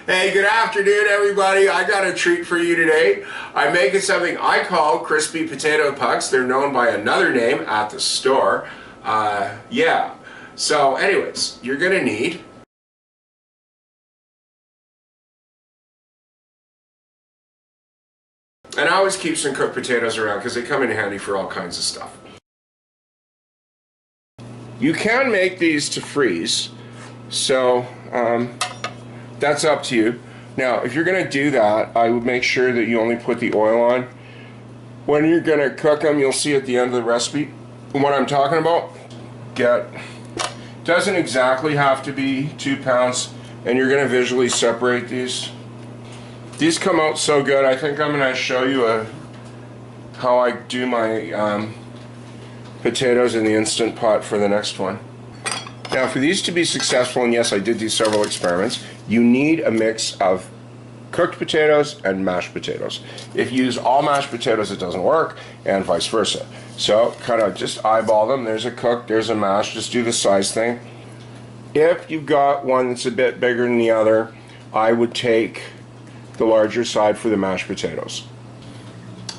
Hey, good afternoon, everybody. I got a treat for you today. I'm making something I call crispy potato pucks. They're known by another name at the store. Yeah. So anyways, you're gonna need and I always keep some cooked potatoes around because they come in handy for all kinds of stuff. You can make these to freeze, so that's up to you. Now, if you're going to do that, I would make sure that you only put the oil on. When you're going to cook them, you'll see at the end of the recipe what I'm talking about. Doesn't exactly have to be 2 pounds, and you're going to visually separate these. These come out so good. I think I'm going to show you how I do my potatoes in the Instant Pot for the next one. Now, for these to be successful, and yes, I did do several experiments, you need a mix of cooked potatoes and mashed potatoes. If you use all mashed potatoes, it doesn't work, and vice versa. So, kind of just eyeball them. There's a cooked, there's a mashed. Just do the size thing. If you've got one that's a bit bigger than the other, I would take the larger side for the mashed potatoes.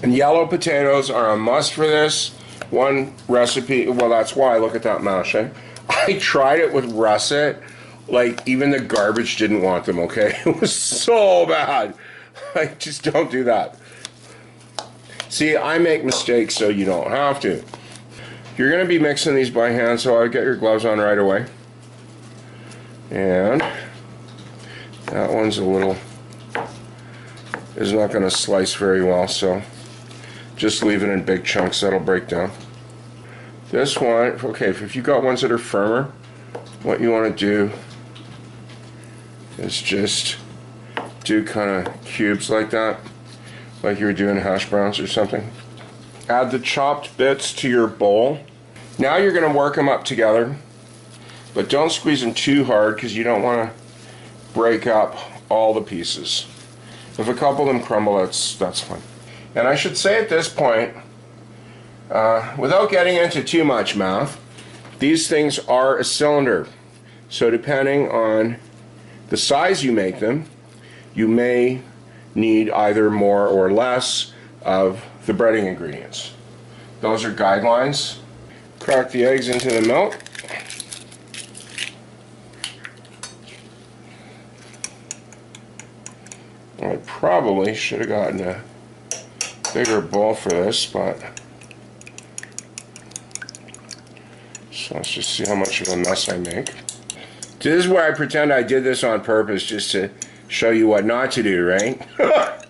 And yellow potatoes are a must for this. One recipe, well, that's why, look at that mash, eh? I tried it with russet, like even the garbage didn't want them, okay? It was so bad. Like, just don't do that. See, I make mistakes so you don't have to. You're gonna be mixing these by hand, so I'll get your gloves on right away. And that one's is not gonna slice very well, so just leave it in big chunks, that'll break down. This one, okay, if you've got ones that are firmer, what you want to do is just do kind of cubes like that, like you were doing hash browns or something. Add the chopped bits to your bowl. Now you're going to work them up together, but don't squeeze them too hard because you don't want to break up all the pieces. If a couple of them crumble, that's fine. And I should say at this point, without getting into too much math, these things are a cylinder. So depending on the size you make them, you may need either more or less of the breading ingredients. Those are guidelines. Crack the eggs into the milk. I probably should have gotten a bigger bowl for this, but so let's just see how much of a mess I make. This is where I pretend I did this on purpose, just to show you what not to do, right?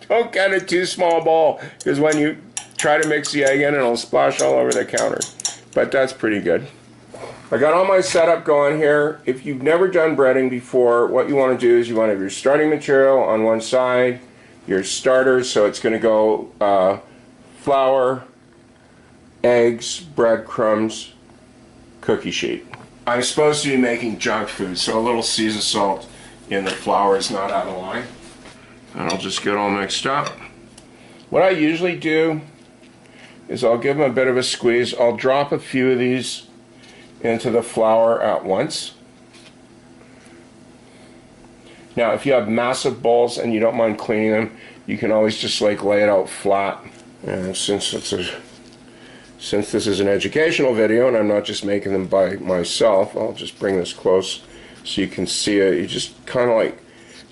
Don't get a too small bowl, because when you try to mix the egg in, it'll splash all over the counter. But that's pretty good. I got all my setup going here. If you've never done breading before, what you want to do is you want to have your starting material on one side, your starters, so it's going to go flour, eggs, breadcrumbs, cookie sheet. I'm supposed to be making junk food, so a little seasoned salt in the flour is not out of line. And I'll just get all mixed up. What I usually do is I'll give them a bit of a squeeze. I'll drop a few of these into the flour at once. Now, if you have massive bowls and you don't mind cleaning them, you can always just like lay it out flat. And since this is an educational video and I'm not just making them by myself, I'll just bring this close so you can see it. You just kind of like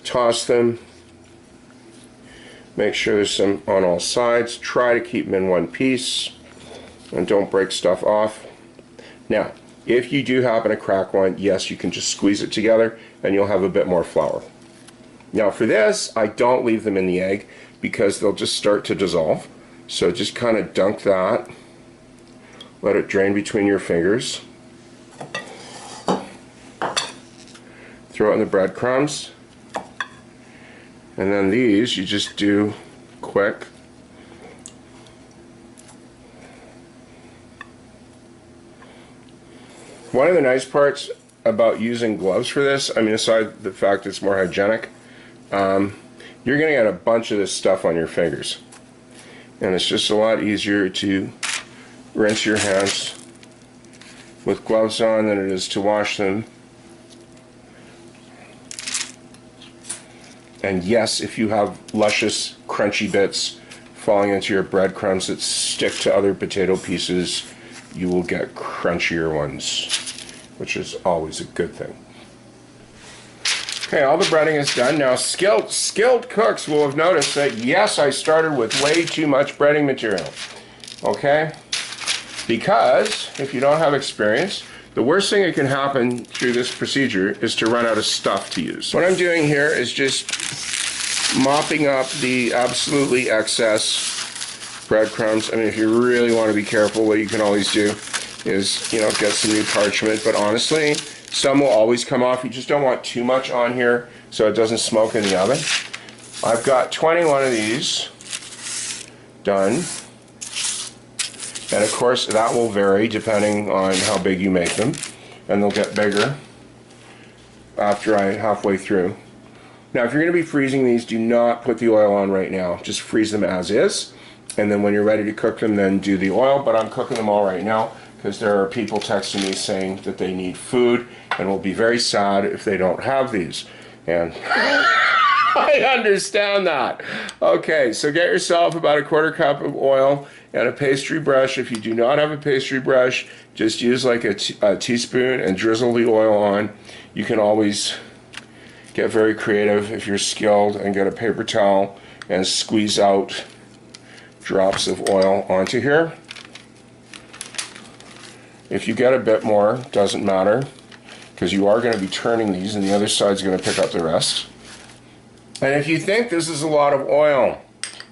toss them, make sure there's some on all sides, try to keep them in one piece and don't break stuff off. Now, if you do happen to crack one, yes, you can just squeeze it together and you'll have a bit more flour. Now for this, I don't leave them in the egg because they'll just start to dissolve. So just kind of dunk that. Let it drain between your fingers. Throw it in the breadcrumbs. And then these you just do quick. One of the nice parts about using gloves for this, I mean aside the fact it's more hygienic, you're going to get a bunch of this stuff on your fingers. And it's just a lot easier to rinse your hands with gloves on than it is to wash them. And yes, if you have luscious, crunchy bits falling into your breadcrumbs that stick to other potato pieces, you will get crunchier ones, which is always a good thing. Okay, all the breading is done. Now, skilled cooks will have noticed that, yes, I started with way too much breading material. Okay? Because if you don't have experience, the worst thing that can happen through this procedure is to run out of stuff to use. What I'm doing here is just mopping up the absolutely excess breadcrumbs. I mean, if you really want to be careful, what you can always do is, you know, get some new parchment. But honestly, some will always come off. You just don't want too much on here so it doesn't smoke in the oven. I've got 21 of these done. And of course, that will vary depending on how big you make them. And they'll get bigger after halfway through. Now, if you're going to be freezing these, do not put the oil on right now. Just freeze them as is. And then when you're ready to cook them, then do the oil. But I'm cooking them all right now because there are people texting me saying that they need food and will be very sad if they don't have these. And I understand that. Okay, so get yourself about a quarter cup of oil and a pastry brush. If you do not have a pastry brush, just use like a teaspoon and drizzle the oil on. You can always get very creative if you're skilled and get a paper towel and squeeze out drops of oil onto here. If you get a bit more, doesn't matter, because you are going to be turning these and the other side's going to pick up the rest. And if you think this is a lot of oil,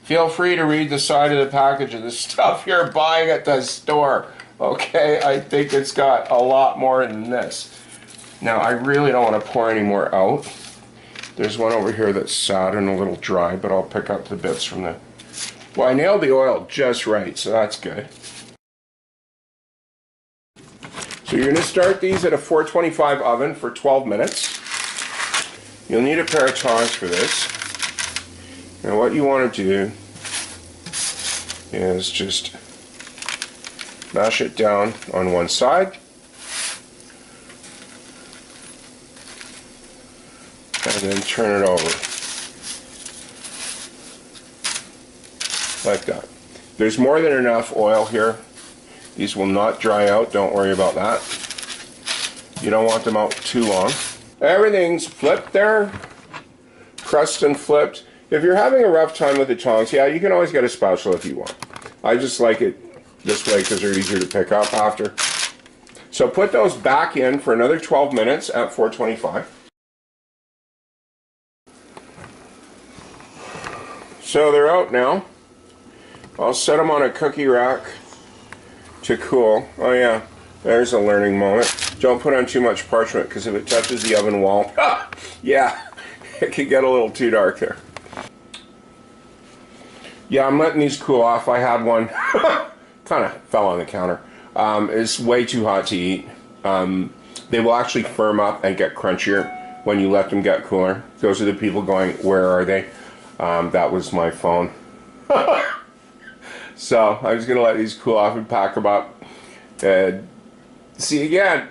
feel free to read the side of the package of the stuff you're buying at the store. Okay, I think it's got a lot more than this. Now, I really don't want to pour any more out. There's one over here that's sad and a little dry, but I'll pick up the bits from the... Well, I nailed the oil just right, so that's good. So you're going to start these at a 425 oven for 12 minutes. You'll need a pair of tongs for this. Now what you want to do is just mash it down on one side. And then turn it over. Like that. There's more than enough oil here. These will not dry out, don't worry about that. You don't want them out too long. Everything's flipped there, pressed and flipped. If you're having a rough time with the tongs, yeah, you can always get a spatula if you want. I just like it this way because they're easier to pick up after. So put those back in for another 12 minutes at 425. So they're out now. I'll set them on a cookie rack to cool. Oh yeah, there's a learning moment. Don't put on too much parchment because if it touches the oven wall, yeah, it could get a little too dark there. Yeah, I'm letting these cool off. I had one, kind of fell on the counter. It's way too hot to eat. They will actually firm up and get crunchier when you let them get cooler. Those are the people going, where are they? That was my phone. So I'm just going to let these cool off and pack them up. And see you again.